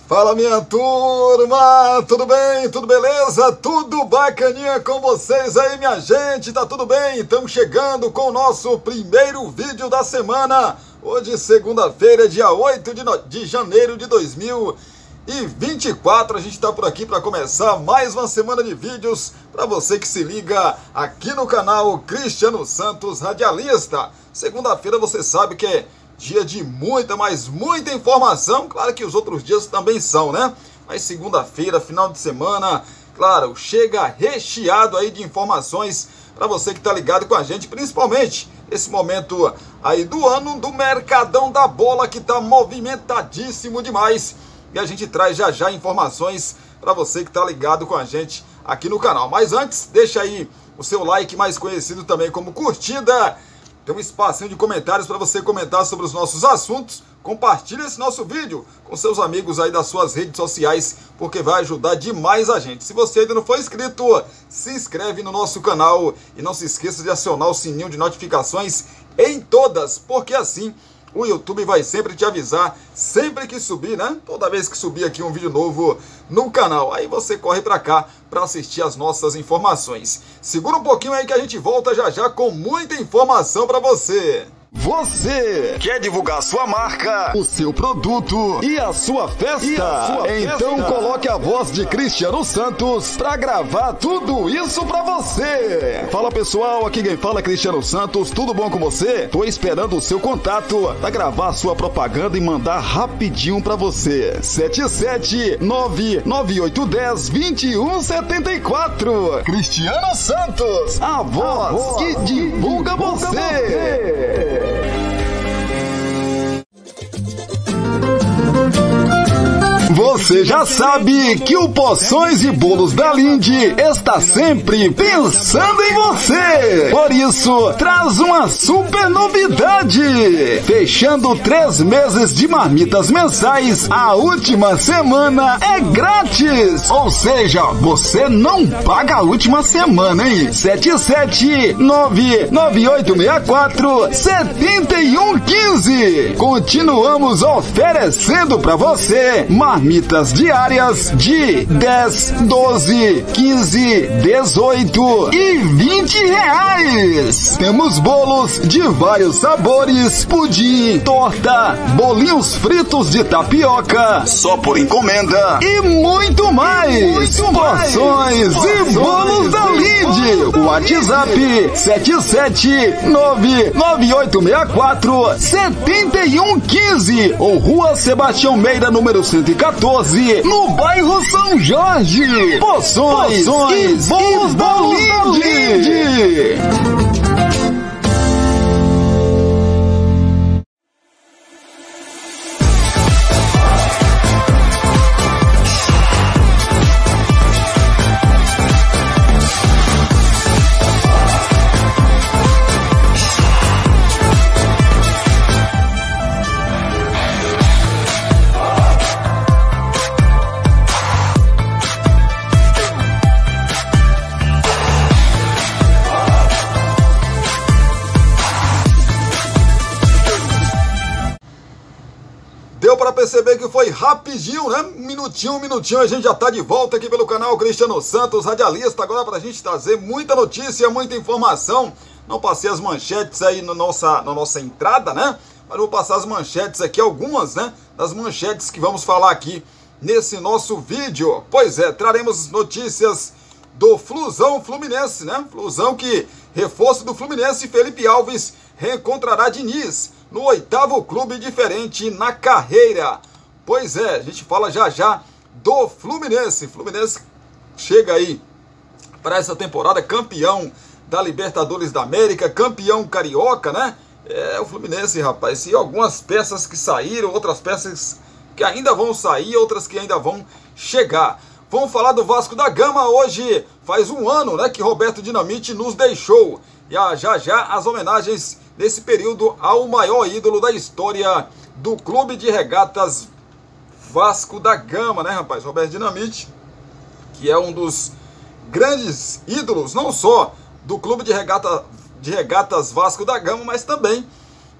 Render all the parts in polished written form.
Fala, minha turma, tudo bem? Tudo beleza? Tudo bacaninha com vocês aí, minha gente? Tá tudo bem? Estamos chegando com o nosso primeiro vídeo da semana. Hoje, segunda-feira, dia 8 de janeiro de 2024. A gente tá por aqui para começar mais uma semana de vídeos para você que se liga aqui no canal Cristiano Santos Radialista. Segunda-feira você sabe que é dia de muita, mas muita informação. Claro que os outros dias também são, né? Mas segunda-feira, final de semana, claro, chega recheado aí de informações para você que tá ligado com a gente, principalmente esse momento aí do ano do Mercadão da Bola, que tá movimentadíssimo demais. E a gente traz já já informações para você que tá ligado com a gente aqui no canal. Mas antes, deixa aí o seu like, mais conhecido também como curtida. Tem um espacinho de comentários para você comentar sobre os nossos assuntos. Compartilhe esse nosso vídeo com seus amigos aí das suas redes sociais, porque vai ajudar demais a gente. Se você ainda não for inscrito, se inscreve no nosso canal e não se esqueça de acionar o sininho de notificações em todas, porque assim o YouTube vai sempre te avisar, sempre que subir, né? Toda vez que subir aqui um vídeo novo no canal, aí você corre pra cá para assistir as nossas informações. Segura um pouquinho aí que a gente volta já já com muita informação para você. Você quer divulgar sua marca, o seu produto e a sua festa? Então coloque a voz de Cristiano Santos para gravar tudo isso para você. Fala, pessoal, aqui quem fala é Cristiano Santos, tudo bom com você? Tô esperando o seu contato para gravar a sua propaganda e mandar rapidinho para você. 77998102174. Cristiano Santos, a voz que divulga você. Você já sabe que o Poções e Bolos da Linde está sempre pensando em você. Por isso, traz uma super novidade. Fechando 3 meses de marmitas mensais, a última semana é grátis. Ou seja, você não paga a última semana, hein? 77998647115. Continuamos oferecendo para você marmitas diárias de 10, 12, 15, 18 e 20 reais. Temos bolos de vários sabores, pudim, torta, bolinhos fritos de tapioca, só por encomenda e muito mais. Porções e Bolos da Linde. WhatsApp 77998647115 ou Rua Sebastião Meira, número 114, no bairro São Jorge. Poções e Bolos da Linde. Deu para perceber que foi rapidinho, né? Um minutinho, a gente já tá de volta aqui pelo canal Cristiano Santos Radialista, agora pra gente trazer muita notícia, muita informação. Não passei as manchetes aí na nossa entrada, né? Mas vou passar as manchetes aqui, algumas, né? Das manchetes que vamos falar aqui nesse nosso vídeo. Pois é, traremos notícias do Flusão Fluminense, né? Flusão que, reforço do Fluminense, Felipe Alves reencontrará Diniz no 8º clube diferente na carreira. Pois é, a gente fala já já do Fluminense. Fluminense chega aí para essa temporada campeão da Libertadores da América, campeão carioca, né? É o Fluminense, rapaz. E algumas peças que saíram, outras peças que ainda vão sair, outras que ainda vão chegar. Vamos falar do Vasco da Gama. Hoje faz um ano, né, que Roberto Dinamite nos deixou. E já já as homenagens nesse período ao maior ídolo da história do Clube de Regatas Vasco da Gama, né, rapaz? Roberto Dinamite, que é um dos grandes ídolos, não só do Clube de Regatas Vasco da Gama, mas também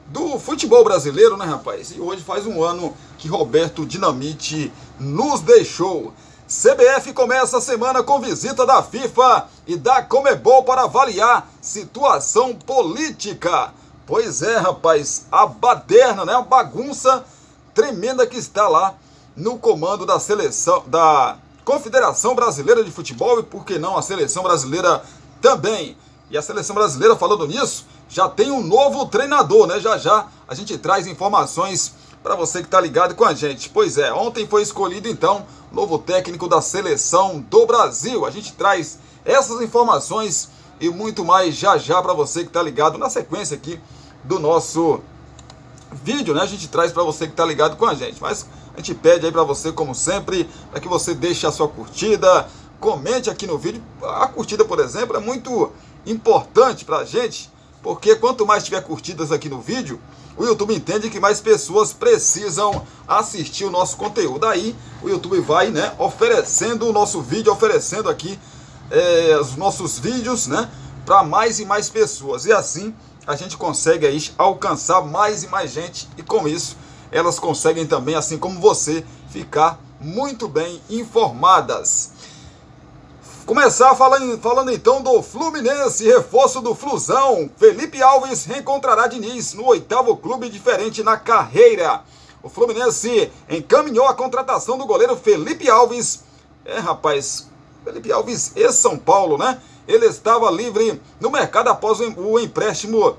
do futebol brasileiro, né, rapaz? E hoje faz um ano que Roberto Dinamite nos deixou. CBF começa a semana com visita da FIFA e da Conmebol para avaliar situação política. Pois é, rapaz, a baderna, né? A bagunça tremenda que está lá no comando da seleção, da Confederação Brasileira de Futebol e, por que não, a seleção brasileira também. E a seleção brasileira, falando nisso, já tem um novo treinador, né? Já já a gente traz informações para você que está ligado com a gente. Pois é, ontem foi escolhido então o novo técnico da seleção do Brasil. A gente traz essas informações e muito mais já já para você que está ligado na sequência aqui do nosso vídeo, né? A gente traz para você que está ligado com a gente. Mas a gente pede aí para você, como sempre, para que você deixe a sua curtida, comente aqui no vídeo. A curtida, por exemplo, é muito importante para a gente, porque quanto mais tiver curtidas aqui no vídeo, o YouTube entende que mais pessoas precisam assistir o nosso conteúdo. Aí o YouTube vai, né, oferecendo o nosso vídeo, oferecendo aqui os nossos vídeos, né, para mais e mais pessoas. E assim a gente consegue aí alcançar mais e mais gente. E com isso elas conseguem também, assim como você, ficar muito bem informadas. Começar falando então do Fluminense, reforço do Flusão. Felipe Alves reencontrará Diniz no 8º clube diferente na carreira. O Fluminense encaminhou a contratação do goleiro Felipe Alves. Rapaz, Felipe Alves ex-São Paulo, né? Ele estava livre no mercado após o empréstimo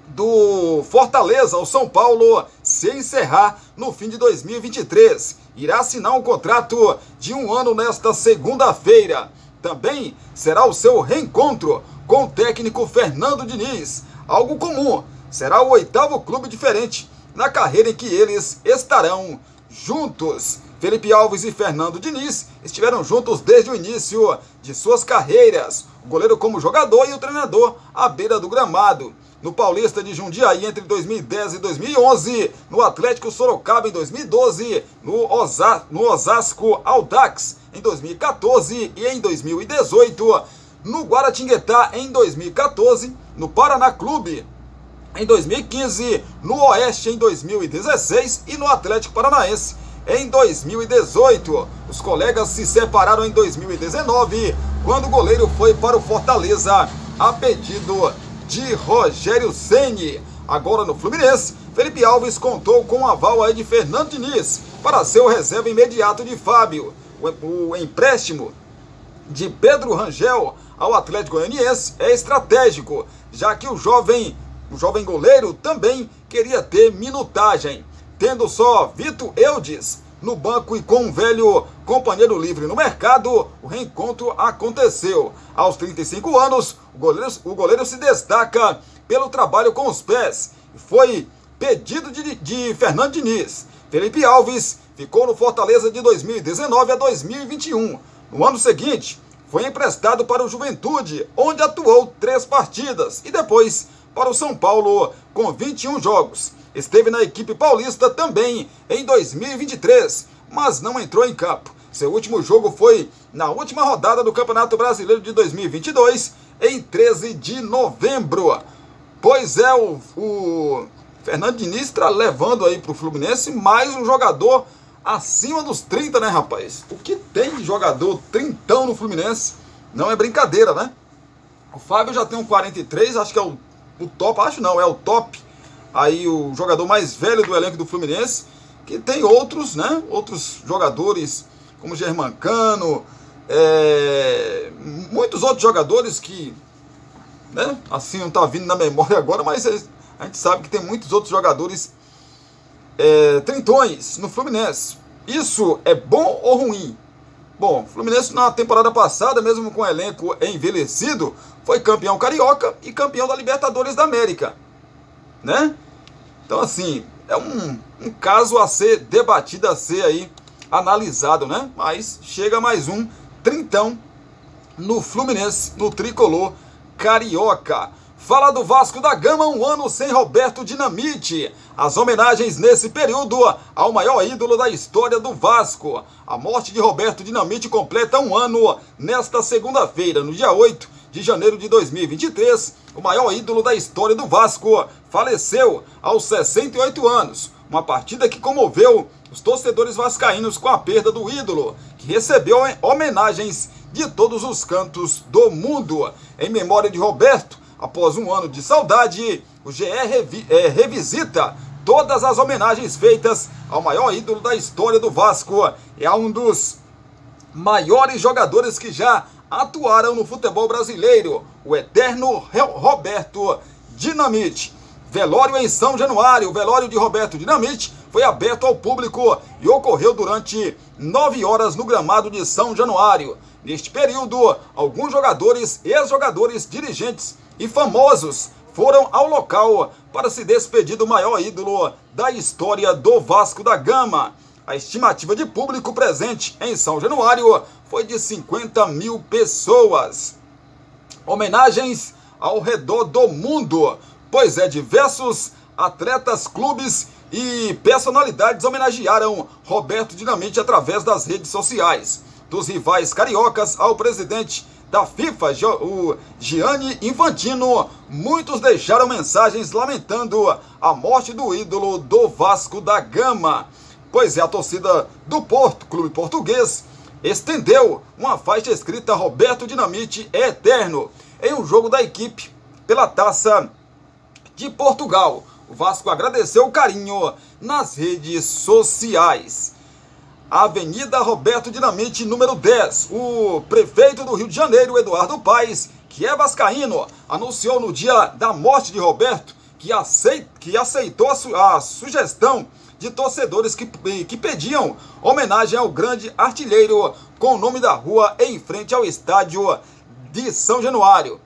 do Fortaleza ao São Paulo se encerrar no fim de 2023. Irá assinar um contrato de 1 ano nesta segunda-feira. Também será o seu reencontro com o técnico Fernando Diniz. Algo comum, será o 8º clube diferente na carreira em que eles estarão juntos. Felipe Alves e Fernando Diniz estiveram juntos desde o início de suas carreiras. O goleiro como jogador e o treinador à beira do gramado. No Paulista de Jundiaí entre 2010 e 2011, no Atlético Sorocaba em 2012, no Osasco Audax em 2014 e em 2018, no Guaratinguetá em 2014, no Paraná Clube em 2015, no Oeste em 2016 e no Atlético Paranaense em 2018. Os colegas se separaram em 2019, quando o goleiro foi para o Fortaleza a pedido de Rogério Ceni. Agora no Fluminense, Felipe Alves contou com o aval aí de Fernando Diniz para ser o reserva imediato de Fábio. O empréstimo de Pedro Rangel ao Atlético Goianiense é estratégico, já que o jovem goleiro também queria ter minutagem. Tendo só Vitor Eudes no banco e com um velho companheiro livre no mercado, o reencontro aconteceu. Aos 35 anos, o goleiro se destaca pelo trabalho com os pés. Foi pedido de Fernando Diniz. Felipe Alves ficou no Fortaleza de 2019 a 2021. No ano seguinte, foi emprestado para o Juventude, onde atuou 3 partidas, e depois para o São Paulo com 21 jogos. Esteve na equipe paulista também em 2023, mas não entrou em campo. Seu último jogo foi na última rodada do Campeonato Brasileiro de 2022, em 13 de novembro. Pois é, o Fernando Diniz está levando aí para o Fluminense mais um jogador acima dos 30, né, rapaz? O que tem de jogador trintão no Fluminense não é brincadeira, né? O Fábio já tem um 43, acho que é o top, acho não, é o top. Aí o jogador mais velho do elenco do Fluminense, que tem outros, né? Outros jogadores, como Germancano, muitos outros jogadores que, né? Assim não tá vindo na memória agora, mas a gente sabe que tem muitos outros jogadores trintões no Fluminense. Isso é bom ou ruim? Bom, o Fluminense na temporada passada, mesmo com o elenco envelhecido, foi campeão carioca e campeão da Libertadores da América, né? Então, assim, é um caso a ser debatido, a ser aí analisado, né? Mas chega mais um trintão no Fluminense, no tricolor carioca. Fala do Vasco da Gama, 1 ano sem Roberto Dinamite. As homenagens nesse período ao maior ídolo da história do Vasco. A morte de Roberto Dinamite completa 1 ano nesta segunda-feira, no dia 8 de janeiro de 2023. O maior ídolo da história do Vasco faleceu aos 68 anos. Uma partida que comoveu os torcedores vascaínos com a perda do ídolo, que recebeu homenagens de todos os cantos do mundo. Em memória de Roberto, após um ano de saudade, o GE revisita todas as homenagens feitas ao maior ídolo da história do Vasco. É um dos maiores jogadores que já atuaram no futebol brasileiro, o eterno Roberto Dinamite. Velório em São Januário. O velório de Roberto Dinamite foi aberto ao público e ocorreu durante 9 horas no gramado de São Januário. Neste período, alguns jogadores, ex-jogadores, dirigentes e famosos foram ao local para se despedir do maior ídolo da história do Vasco da Gama. A estimativa de público presente em São Januário foi de 50 mil pessoas. Homenagens ao redor do mundo. Pois é, diversos atletas, clubes e personalidades homenagearam Roberto Dinamite através das redes sociais. Dos rivais cariocas ao presidente da FIFA, o Gianni Infantino, muitos deixaram mensagens lamentando a morte do ídolo do Vasco da Gama. Pois é, a torcida do Porto, clube português, estendeu uma faixa escrita Roberto Dinamite é eterno em um jogo da equipe pela Taça de Portugal. O Vasco agradeceu o carinho nas redes sociais. Avenida Roberto Dinamite, número 10. O prefeito do Rio de Janeiro, Eduardo Paes, que é vascaíno, anunciou no dia da morte de Roberto que aceitou a sugestão de torcedores que pediam homenagem ao grande artilheiro com o nome da rua em frente ao estádio de São Januário.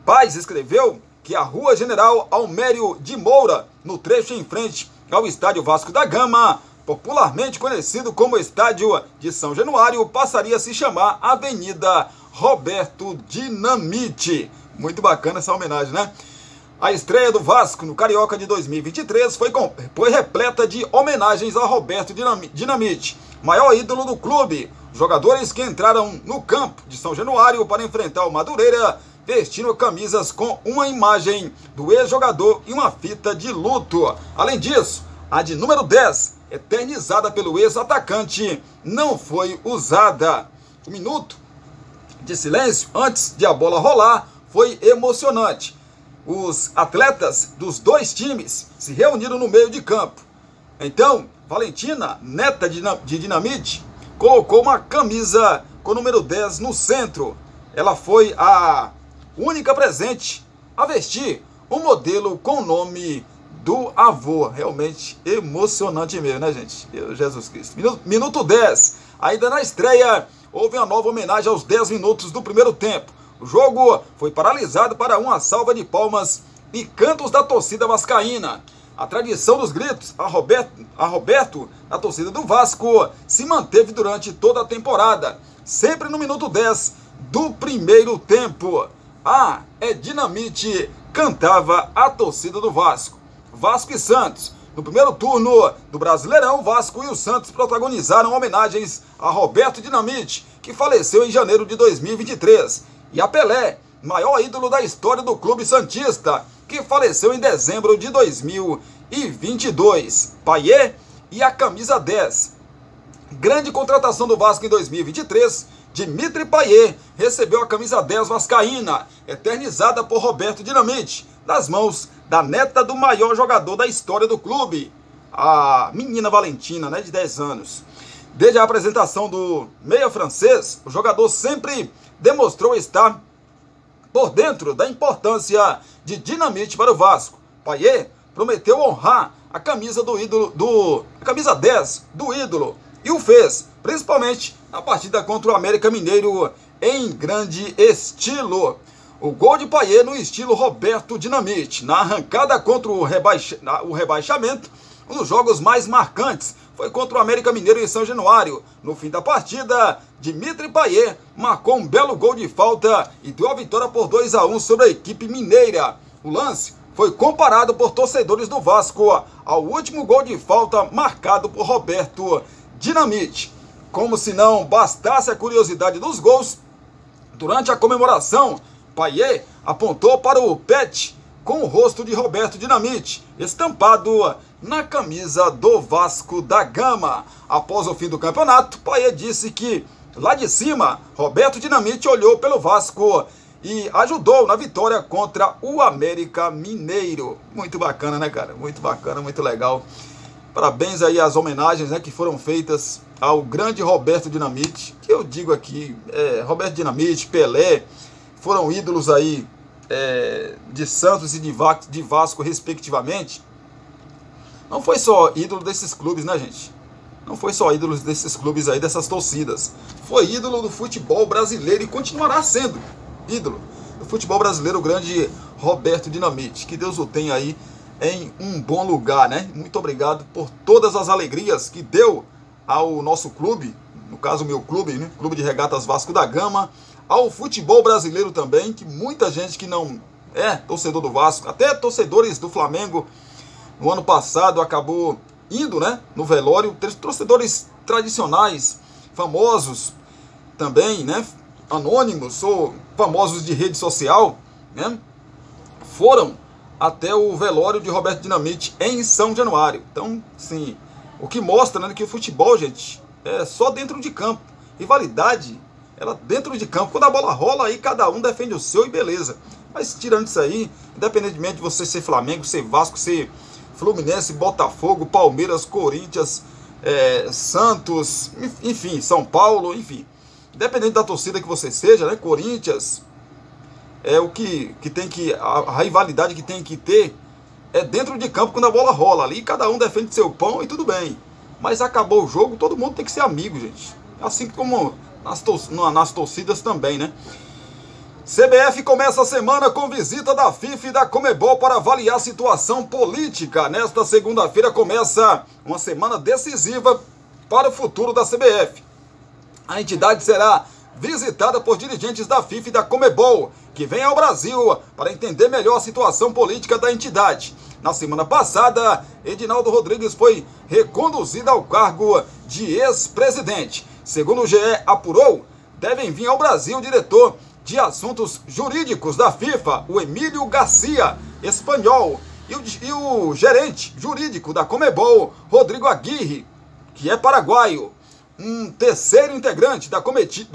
Paes escreveu que a Rua General Almério de Moura, no trecho em frente ao Estádio Vasco da Gama, popularmente conhecido como Estádio de São Januário, passaria a se chamar Avenida Roberto Dinamite. Muito bacana essa homenagem, né? A estreia do Vasco no Carioca de 2023 foi repleta de homenagens a Roberto Dinamite, maior ídolo do clube. Jogadores que entraram no campo de São Januário para enfrentar o Madureira vestindo camisas com uma imagem do ex-jogador e uma fita de luto. Além disso, a de número 10, eternizada pelo ex-atacante, não foi usada. O minuto de silêncio antes de a bola rolar foi emocionante. Os atletas dos dois times se reuniram no meio de campo. Então, Valentina, neta de Dinamite, colocou uma camisa com o número 10 no centro. Ela foi a única presente a vestir um modelo com o nome do avô. Realmente emocionante mesmo, né, gente? Jesus Cristo. Minuto 10. Ainda na estreia, houve uma nova homenagem aos 10 minutos do primeiro tempo. O jogo foi paralisado para uma salva de palmas e cantos da torcida vascaína. A tradição dos gritos a Roberto, na torcida do Vasco, se manteve durante toda a temporada, sempre no minuto 10 do primeiro tempo. Dinamite, cantava a torcida do Vasco. Vasco e Santos. No primeiro turno do Brasileirão, Vasco e o Santos protagonizaram homenagens a Roberto Dinamite, que faleceu em janeiro de 2023, e a Pelé, maior ídolo da história do clube santista, que faleceu em dezembro de 2022. Payet e a camisa 10. Grande contratação do Vasco em 2023, Dimitri Payet recebeu a camisa 10 vascaína, eternizada por Roberto Dinamite, nas mãos da neta do maior jogador da história do clube, a menina Valentina, de 10 anos. Desde a apresentação do meia francês, o jogador sempre demonstrou estar por dentro da importância de Dinamite para o Vasco. Payet prometeu honrar a camisa a camisa 10 do ídolo, e o fez, principalmente na partida contra o América Mineiro, em grande estilo. O gol de Payet no estilo Roberto Dinamite, na arrancada contra o rebaixamento, um dos jogos mais marcantes foi contra o América Mineiro em São Januário. No fim da partida, Dimitri Payet marcou um belo gol de falta e deu a vitória por 2-1 sobre a equipe mineira. O lance foi comparado por torcedores do Vasco ao último gol de falta marcado por Roberto Dinamite. Como se não bastasse a curiosidade dos gols, durante a comemoração, Payet apontou para o pet com o rosto de Roberto Dinamite, estampado na camisa do Vasco da Gama. Após o fim do campeonato, Paier disse que, lá de cima, Roberto Dinamite olhou pelo Vasco e ajudou na vitória contra o América Mineiro. Muito bacana, né, cara? Muito bacana, muito legal. Parabéns aí às homenagens, né, que foram feitas ao grande Roberto Dinamite, que eu digo aqui, Roberto Dinamite, Pelé, foram ídolos aí de Santos e de Vasco, respectivamente. Não foi só ídolo desses clubes, né, gente? Não foi só ídolo desses clubes aí, dessas torcidas. Foi ídolo do futebol brasileiro e continuará sendo ídolo do futebol brasileiro, o grande Roberto Dinamite. Que Deus o tenha aí em um bom lugar, né? Muito obrigado por todas as alegrias que deu ao nosso clube, no caso o meu clube, né? Clube de Regatas Vasco da Gama, ao futebol brasileiro também, que muita gente que não é torcedor do Vasco, até torcedores do Flamengo, no ano passado acabou indo, né, no velório. Torcedores tradicionais, famosos também, né, anônimos ou famosos de rede social, né, foram até o velório de Roberto Dinamite em São Januário. Então, sim, o que mostra, né, que o futebol, gente, é só dentro de campo. Rivalidade, ela dentro de campo. Quando a bola rola, aí cada um defende o seu e beleza. Mas tirando isso aí, independentemente de você ser Flamengo, ser Vasco, ser Fluminense, Botafogo, Palmeiras, Corinthians, Santos, enfim, São Paulo, enfim. Independente da torcida que você seja, né, Corinthians, o que tem que, a rivalidade que tem que ter é dentro de campo quando a bola rola ali, cada um defende seu pão e tudo bem. Mas acabou o jogo, todo mundo tem que ser amigo, gente. Assim como nas torcidas também, né? CBF começa a semana com visita da FIFA e da Conmebol para avaliar a situação política. Nesta segunda-feira começa uma semana decisiva para o futuro da CBF. A entidade será visitada por dirigentes da FIFA e da Conmebol, que vêm ao Brasil para entender melhor a situação política da entidade. Na semana passada, Edinaldo Rodrigues foi reconduzido ao cargo de ex-presidente. Segundo o GE apurou, devem vir ao Brasil o diretor de assuntos jurídicos da FIFA, o Emílio Garcia, espanhol, e o gerente jurídico da Conmebol, Rodrigo Aguirre, que é paraguaio. Um terceiro integrante da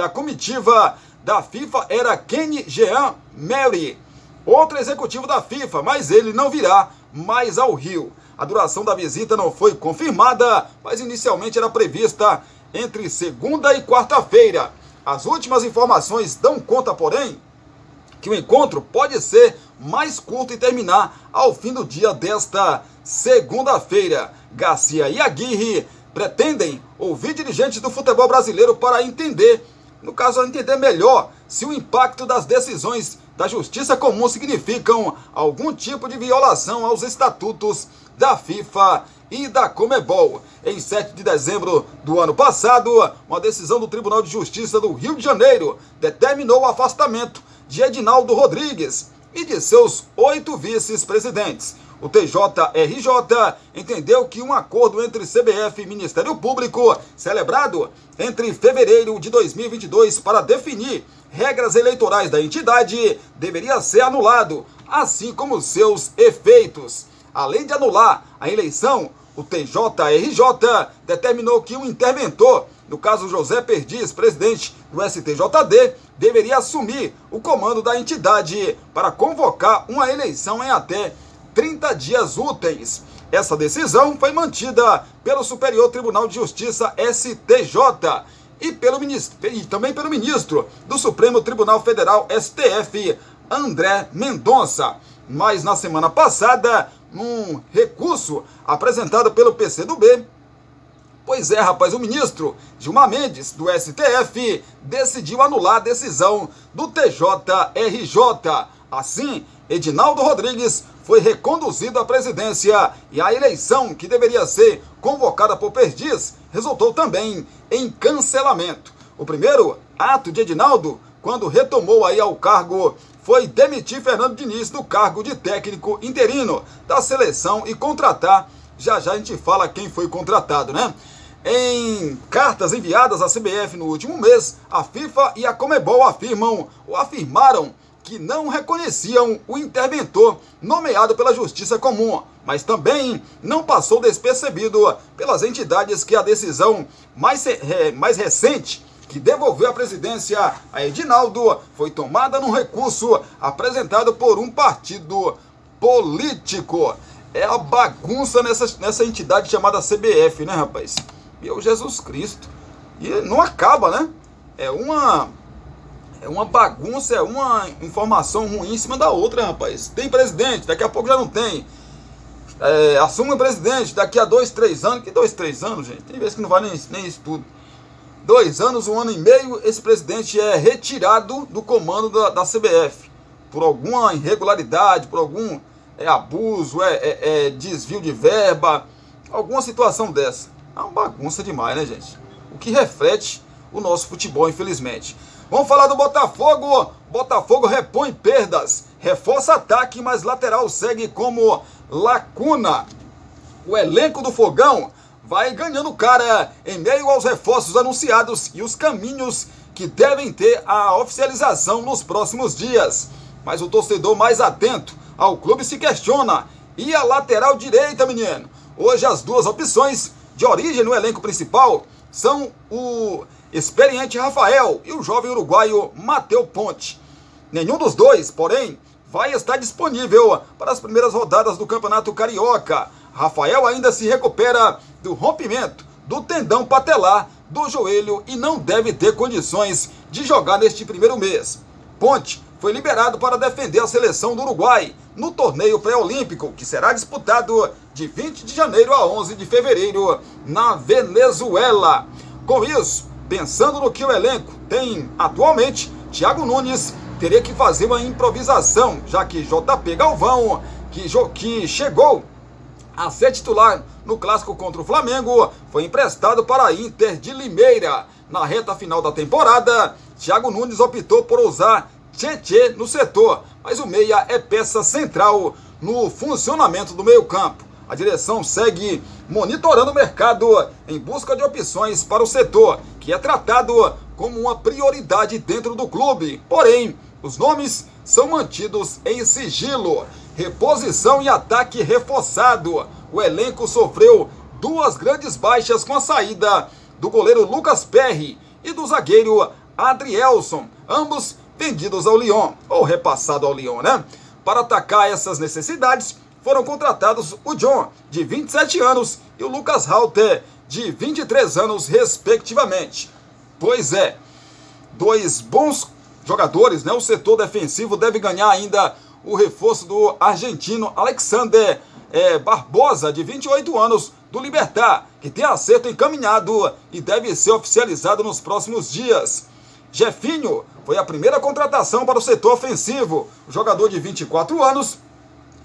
comitiva da FIFA era Kenny Jean Mary, outro executivo da FIFA, mas ele não virá mais ao Rio. A duração da visita não foi confirmada, mas inicialmente era prevista entre segunda e quarta-feira. As últimas informações dão conta, porém, que o encontro pode ser mais curto e terminar ao fim do dia desta segunda-feira. Garcia e Aguirre pretendem ouvir dirigentes do futebol brasileiro para entender, no caso, entender melhor se o impacto das decisões da Justiça Comum significam algum tipo de violação aos estatutos da FIFA e da Conmebol. Em 7 de dezembro do ano passado, uma decisão do Tribunal de Justiça do Rio de Janeiro determinou o afastamento de Edinaldo Rodrigues e de seus 8 vice-presidentes. O TJRJ entendeu que um acordo entre CBF e Ministério Público, celebrado entre fevereiro de 2022 para definir regras eleitorais da entidade, deveria ser anulado, assim como seus efeitos. Além de anular a eleição, o TJRJ determinou que um interventor, no caso José Perdiz, presidente do STJD, deveria assumir o comando da entidade para convocar uma eleição em até 30 dias úteis. Essa decisão foi mantida pelo Superior Tribunal de Justiça, STJ, e também pelo ministro do Supremo Tribunal Federal, STF, André Mendonça. Mas na semana passada, num recurso apresentado pelo PCdoB, o ministro Gilmar Mendes, do STF, decidiu anular a decisão do TJRJ. Assim, Edinaldo Rodrigues foi reconduzido à presidência e a eleição, que deveria ser convocada por Perdiz, resultou também em cancelamento. O primeiro ato de Edinaldo, quando retomou aí ao cargo, foi demitir Fernando Diniz do cargo de técnico interino da seleção e contratar, já a gente fala quem foi contratado, né? Em cartas enviadas à CBF no último mês, a FIFA e a Conmebol afirmaram que não reconheciam o interventor nomeado pela Justiça Comum, mas também não passou despercebido pelas entidades que a decisão mais recente que devolveu a presidência a Edinaldo foi tomada num recurso apresentado por um partido político. É a bagunça nessa entidade chamada CBF, né, rapaz? Meu Jesus Cristo. E não acaba, né? É uma bagunça, é uma informação ruim em cima da outra, rapaz. Tem presidente, daqui a pouco já não tem. Assume o presidente daqui a 2, 3 anos. Que 2, 3 anos, gente? Tem vezes que não vai nem isso tudo. 2 anos, 1 ano e meio, esse presidente é retirado do comando da CBF. Por alguma irregularidade, por algum abuso, desvio de verba, alguma situação dessa. É uma bagunça demais, né, gente? O que reflete o nosso futebol, infelizmente. Vamos falar do Botafogo. Botafogo repõe perdas, reforça ataque, mas lateral segue como lacuna. O elenco do Fogão vai ganhando cara em meio aos reforços anunciados e os caminhos que devem ter a oficialização nos próximos dias. Mas o torcedor mais atento ao clube se questiona. E a lateral direita, menino? Hoje as duas opções de origem no elenco principal são o experiente Rafael e o jovem uruguaio Matheus Ponte. Nenhum dos dois, porém, vai estar disponível para as primeiras rodadas do Campeonato Carioca. Rafael ainda se recupera do rompimento do tendão patelar do joelho e não deve ter condições de jogar neste primeiro mês. Ponte foi liberado para defender a seleção do Uruguai no torneio pré-olímpico, que será disputado de 20 de janeiro a 11 de fevereiro na Venezuela. Com isso, pensando no que o elenco tem atualmente, Thiago Nunes teria que fazer uma improvisação, já que JP Galvão, que chegou a ser titular no clássico contra o Flamengo, foi emprestado para a Inter de Limeira. Na reta final da temporada, Thiago Nunes optou por usar Tietê no setor, mas o meia é peça central no funcionamento do meio-campo. A direção segue monitorando o mercado em busca de opções para o setor, que é tratado como uma prioridade dentro do clube. Porém, os nomes são mantidos em sigilo. Reposição e ataque reforçado. O elenco sofreu 2 grandes baixas com a saída do goleiro Lucas Perry e do zagueiro Adrielson, ambos vendidos ao Lyon, ou repassado ao Lyon, né? Para atacar essas necessidades, foram contratados o John, de 27 anos, e o Lucas Halter, de 23 anos, respectivamente. Pois é, 2 bons jogadores, né? O setor defensivo deve ganhar ainda o reforço do argentino Alexander Barbosa, de 28 anos, do Libertad, que tem acerto encaminhado e deve ser oficializado nos próximos dias. Jefinho foi a primeira contratação para o setor ofensivo. O jogador de 24 anos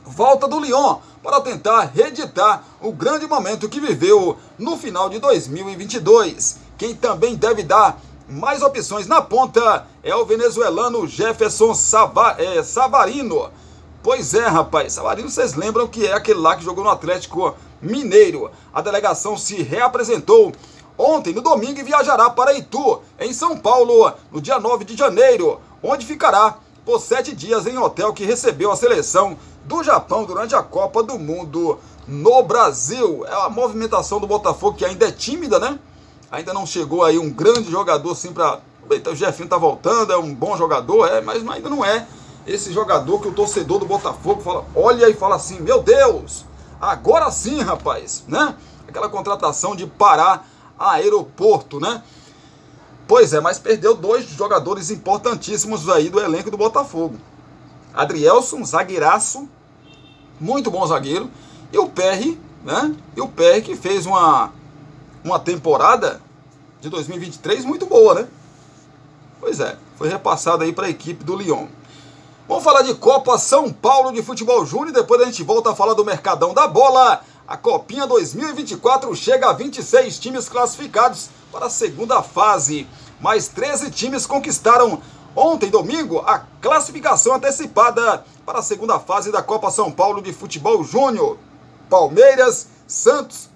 volta do Lyon para tentar reeditar o grande momento que viveu no final de 2022. Quem também deve dar mais opções na ponta é o venezuelano Jefferson Savarino. Pois é, rapaz, Savarino, vocês lembram que é aquele lá que jogou no Atlético Mineiro. A delegação se reapresentou ontem, no domingo, e viajará para Itu, em São Paulo, no dia 9 de janeiro, onde ficará por 7 dias em hotel que recebeu a seleção do Japão durante a Copa do Mundo no Brasil. É a movimentação do Botafogo que ainda é tímida, né? Ainda não chegou aí um grande jogador assim para... O Jefinho tá voltando, é um bom jogador, mas ainda não é esse jogador que o torcedor do Botafogo fala, olha e fala assim, meu Deus, agora sim, rapaz, né? Aquela contratação de Pará Aeroporto, né? Pois é, mas perdeu 2 jogadores importantíssimos aí do elenco do Botafogo. Adrielson, zagueiraço, muito bom zagueiro, e o Perry, né? E o Perry que fez uma temporada de 2023 muito boa, né? Pois é, foi repassado aí para a equipe do Lyon. Vamos falar de Copa São Paulo de Futebol Júnior e depois a gente volta a falar do Mercadão da Bola. A Copinha 2024 chega a 26 times classificados para a segunda fase. Mais 13 times conquistaram ontem, domingo, a classificação antecipada para a segunda fase da Copa São Paulo de Futebol Júnior. Palmeiras, Santos,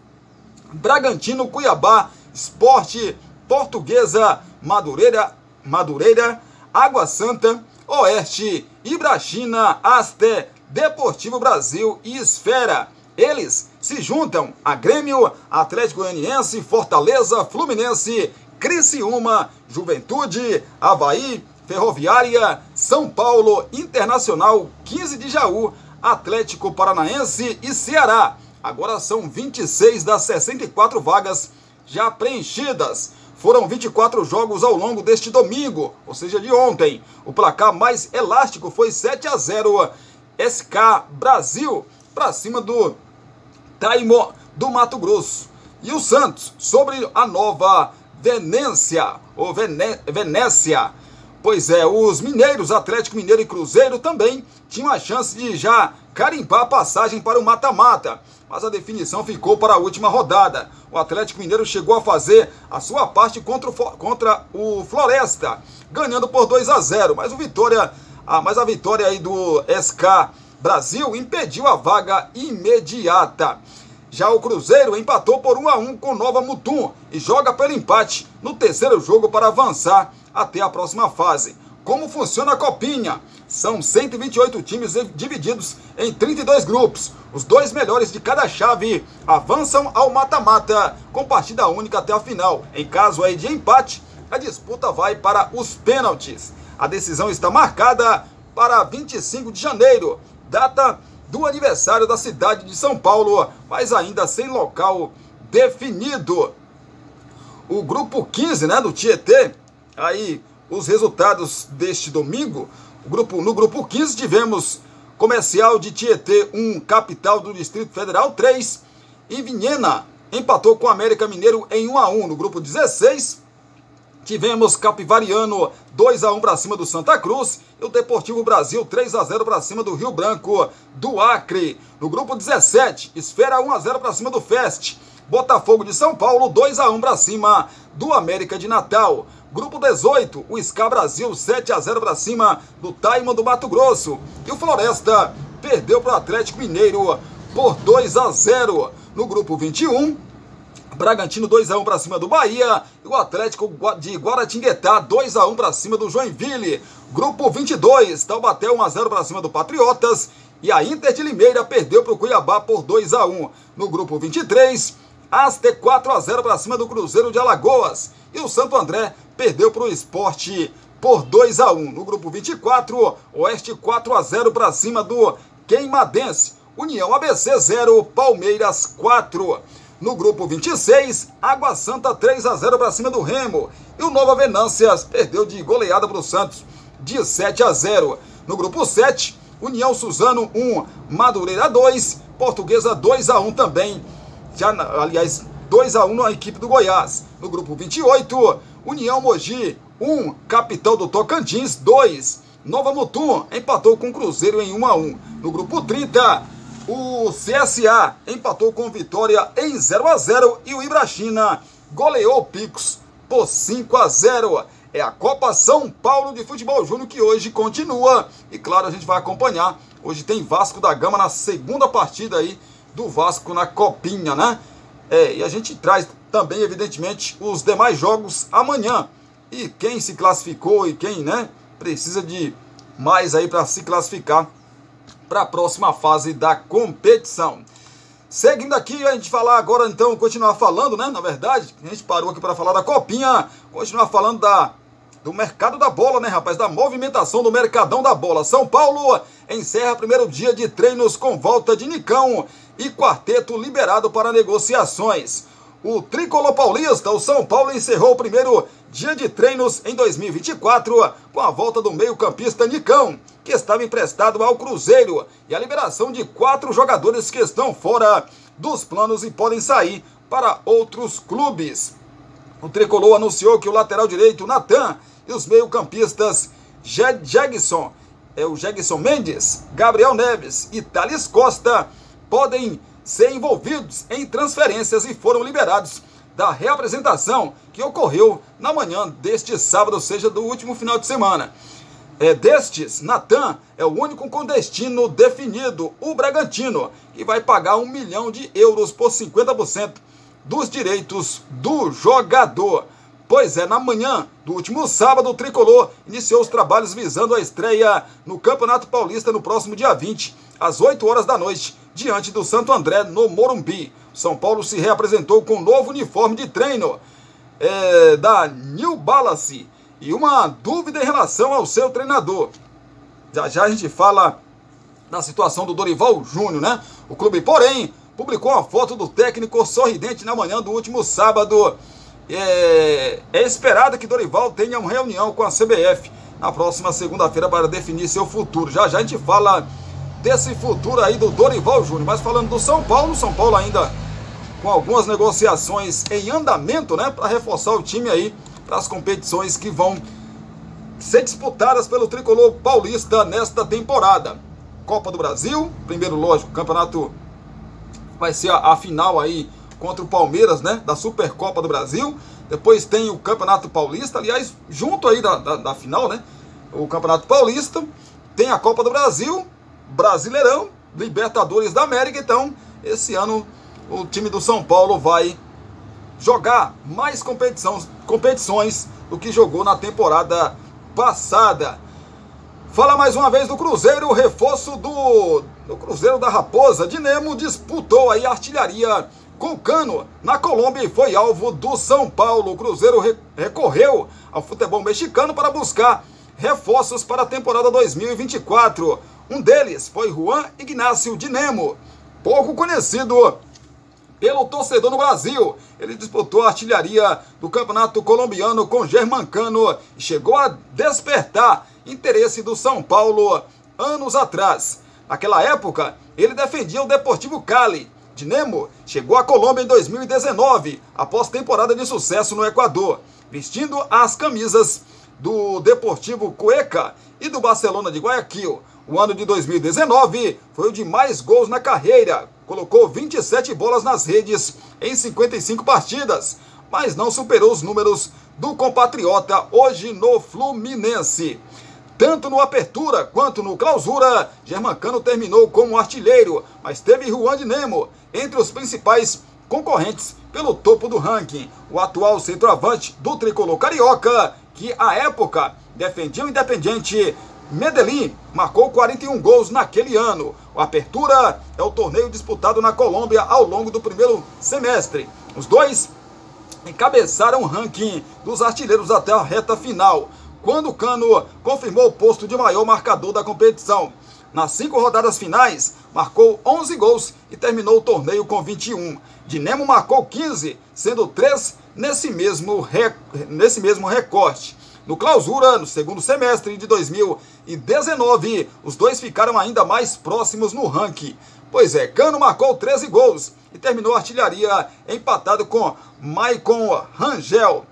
Bragantino, Cuiabá, Sport, Portuguesa, Madureira, Água Santa, Oeste, Ibrachina, Aster, Deportivo Brasil e Esfera. Eles se juntam a Grêmio, Atlético Goianiense, Fortaleza, Fluminense, Criciúma, Juventude, Avaí, Ferroviária, São Paulo, Internacional, 15 de Jaú, Atlético Paranaense e Ceará. Agora são 26 das 64 vagas já preenchidas. Foram 24 jogos ao longo deste domingo, ou seja, de ontem. O placar mais elástico foi 7-0 SK Brasil para cima do Taimo do Mato Grosso. E o Santos sobre a Nova Venécia, ou Venécia. Pois é, os mineiros, Atlético Mineiro e Cruzeiro também tinham a chance de já carimpar a passagem para o mata-mata, mas a definição ficou para a última rodada. O Atlético Mineiro chegou a fazer a sua parte contra o Floresta, ganhando por 2-0, mas a vitória aí do SK Brasil impediu a vaga imediata. Já o Cruzeiro empatou por 1-1 com Nova Mutum e joga pelo empate no terceiro jogo para avançar até a próxima fase. Como funciona a Copinha? São 128 times divididos em 32 grupos. Os 2 melhores de cada chave avançam ao mata-mata com partida única até a final. Em caso aí de empate, a disputa vai para os pênaltis. A decisão está marcada para 25 de janeiro, data do aniversário da cidade de São Paulo, mas ainda sem local definido. O grupo 15, do Tietê, aí os resultados deste domingo. No grupo 15 tivemos Comercial de Tietê 1, Capital do Distrito Federal 3, e Vinhena empatou com o América Mineiro em 1-1. No grupo 16 tivemos Capivariano 2-1 para cima do Santa Cruz e o Deportivo Brasil 3-0 para cima do Rio Branco do Acre. No grupo 17, Esfera 1-0 para cima do Fest. Botafogo de São Paulo 2-1 para cima do América de Natal. Grupo 18, o SK Brasil 7-0 para cima do Taimo do Mato Grosso. E o Floresta perdeu para o Atlético Mineiro por 2-0. No grupo 21, Bragantino 2-1 para cima do Bahia e o Atlético de Guaratinguetá 2-1 para cima do Joinville. Grupo 22, Taubaté 1-0 para cima do Patriotas e a Inter de Limeira perdeu para o Cuiabá por 2-1. No grupo 23, Aster 4-0 para cima do Cruzeiro de Alagoas e o Santo André perdeu para o Sport por 2-1. No grupo 24, Oeste 4-0 para cima do Queimadense. União ABC 0, Palmeiras 4. No grupo 26, Água Santa 3-0 para cima do Remo. E o Nova Venâncias perdeu de goleada para o Santos de 7-0. No grupo 7, União Suzano 1, Madureira 2, Portuguesa 2-1 também. 2-1 na equipe do Goiás. No grupo 28, União Mogi 1, Capital do Tocantins 2. Nova Mutum empatou com o Cruzeiro em 1-1. No grupo 30, o CSA empatou com Vitória em 0-0 e o Ibrachina goleou o Picos por 5-0. É a Copa São Paulo de Futebol Júnior que hoje continua. E claro, a gente vai acompanhar. Hoje tem Vasco da Gama na segunda partida aí do Vasco na Copinha, E a gente traz também, evidentemente, os demais jogos amanhã. E quem se classificou e quem, precisa de mais aí para se classificar para a próxima fase da competição. Seguindo aqui, a gente falar agora, então, continuar falando, na verdade, a gente parou aqui para falar da Copinha, continuar falando do mercado da bola, rapaz, da movimentação do mercadão da bola. São Paulo encerra primeiro dia de treinos com volta de Nicão e quarteto liberado para negociações. O tricolor paulista, o São Paulo, encerrou o primeiro dia de treinos em 2024 com a volta do meio-campista Nicão, que estava emprestado ao Cruzeiro, e a liberação de 4 jogadores que estão fora dos planos e podem sair para outros clubes. O tricolor anunciou que o lateral direito Natan e os meio-campistas Jegson Mendes, Gabriel Neves e Thales Costa podem ser envolvidos em transferências e foram liberados da reapresentação que ocorreu na manhã deste sábado, ou seja, do último final de semana. Destes, Natan é o único com destino definido, o Bragantino, que vai pagar 1 milhão de euros por 50% dos direitos do jogador. Pois é, na manhã do último sábado, o Tricolor iniciou os trabalhos visando a estreia no Campeonato Paulista no próximo dia 20, às 8 horas da noite, diante do Santo André, no Morumbi. São Paulo se reapresentou com um novo uniforme de treino da New Balance e uma dúvida em relação ao seu treinador. Já já a gente fala da situação do Dorival Júnior, né? O clube, porém, publicou uma foto do técnico sorridente na manhã do último sábado. É esperado que Dorival tenha uma reunião com a CBF na próxima segunda-feira para definir seu futuro. Já já a gente fala desse futuro aí do Dorival Júnior. Mas falando do São Paulo ainda com algumas negociações em andamento, né? Para reforçar o time aí para as competições que vão ser disputadas pelo Tricolor paulista nesta temporada. Copa do Brasil, primeiro, lógico, o campeonato vai ser a final aí contra o Palmeiras, né, da Supercopa do Brasil. Depois tem o Campeonato Paulista, aliás, junto aí da final, né, o Campeonato Paulista, tem a Copa do Brasil, Brasileirão, Libertadores da América. Então, esse ano o time do São Paulo vai jogar mais competições do que jogou na temporada passada. Fala mais uma vez do Cruzeiro, o reforço do Cruzeiro da Raposa. Dinemo disputou aí a artilharia com Cano na Colômbia e foi alvo do São Paulo. O Cruzeiro recorreu ao futebol mexicano para buscar reforços para a temporada 2024. Um deles foi Juan Ignacio Dinemo, pouco conhecido pelo torcedor no Brasil. Ele disputou a artilharia do campeonato colombiano com Germancano e chegou a despertar interesse do São Paulo anos atrás. Naquela época, ele defendia o Deportivo Cali. Dinemo chegou à Colômbia em 2019, após temporada de sucesso no Equador, vestindo as camisas do Deportivo Cuenca e do Barcelona de Guayaquil. O ano de 2019 foi o de mais gols na carreira. Colocou 27 bolas nas redes em 55 partidas, mas não superou os números do compatriota hoje no Fluminense. Tanto no Apertura quanto no Clausura, Germancano terminou como artilheiro, mas teve Juan Dinemo entre os principais concorrentes pelo topo do ranking. O atual centroavante do tricolor carioca, que à época defendia o Independiente Medellín, marcou 41 gols naquele ano. O Apertura é o torneio disputado na Colômbia ao longo do primeiro semestre. Os dois encabeçaram o ranking dos artilheiros até a reta final, quando o Cano confirmou o posto de maior marcador da competição. Nas 5 rodadas finais, marcou 11 gols e terminou o torneio com 21. Dinemo marcou 15, sendo 3 nesse mesmo recorte. No Clausura, no segundo semestre de 2019, os dois ficaram ainda mais próximos no ranking. Pois é, Cano marcou 13 gols e terminou a artilharia empatado com Maicon Rangel.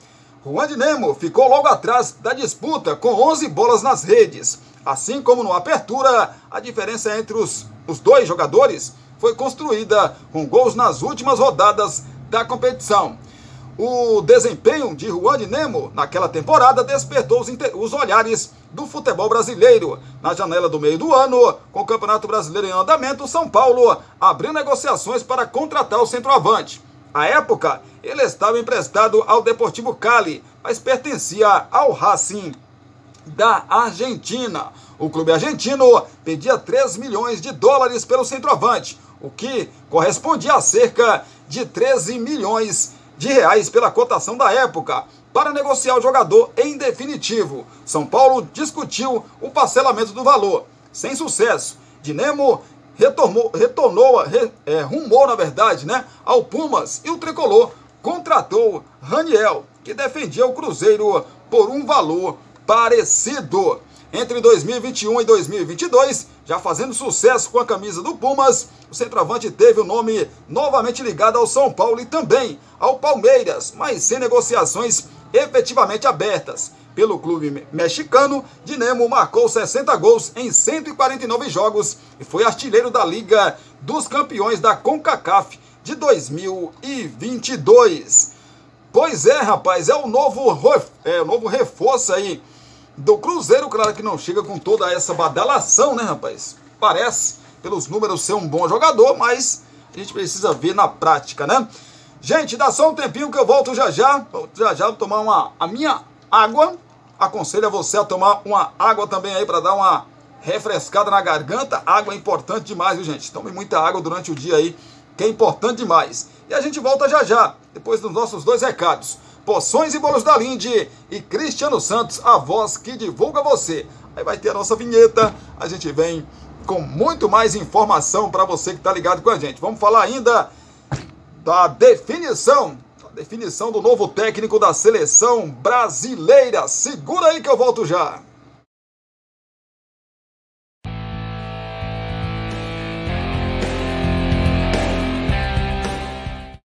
Juan Dinemo ficou logo atrás da disputa com 11 bolas nas redes. Assim como no Apertura, a diferença entre os dois jogadores foi construída com gols nas últimas rodadas da competição. O desempenho de Juan Dinemo naquela temporada despertou os olhares do futebol brasileiro. Na janela do meio do ano, com o Campeonato Brasileiro em andamento, São Paulo abriu negociações para contratar o centroavante. À época, ele estava emprestado ao Deportivo Cali, mas pertencia ao Racing da Argentina. O clube argentino pedia 3 milhões de dólares pelo centroavante, o que correspondia a cerca de 13 milhões de reais pela cotação da época, para negociar o jogador em definitivo. São Paulo discutiu o parcelamento do valor, sem sucesso. Dinemo rumou, na verdade, né, ao Pumas, e o tricolor contratou Raniel, que defendia o Cruzeiro por um valor parecido. Entre 2021 e 2022, já fazendo sucesso com a camisa do Pumas, o centroavante teve o nome novamente ligado ao São Paulo e também ao Palmeiras, mas sem negociações efetivamente abertas. Pelo clube mexicano, Dinemo marcou 60 gols em 149 jogos e foi artilheiro da Liga dos Campeões da CONCACAF de 2022. Pois é, rapaz, é o novo reforço aí do Cruzeiro. Claro que não chega com toda essa badalação, né, rapaz? Parece, pelos números, ser um bom jogador, mas a gente precisa ver na prática, né? Gente, dá só um tempinho que eu volto já já. Vou tomar a minha água. Aconselho a você a tomar uma água também aí para dar uma refrescada na garganta. Água é importante demais, viu, gente? Tome muita água durante o dia aí, que é importante demais. E a gente volta já já, depois dos nossos 2 recados. Poções e Bolos da Linde e Cristiano Santos, a voz que divulga você. Aí vai ter a nossa vinheta, a gente vem com muito mais informação para você que está ligado com a gente. Vamos falar ainda da definição do novo técnico da seleção brasileira. Segura aí que eu volto já.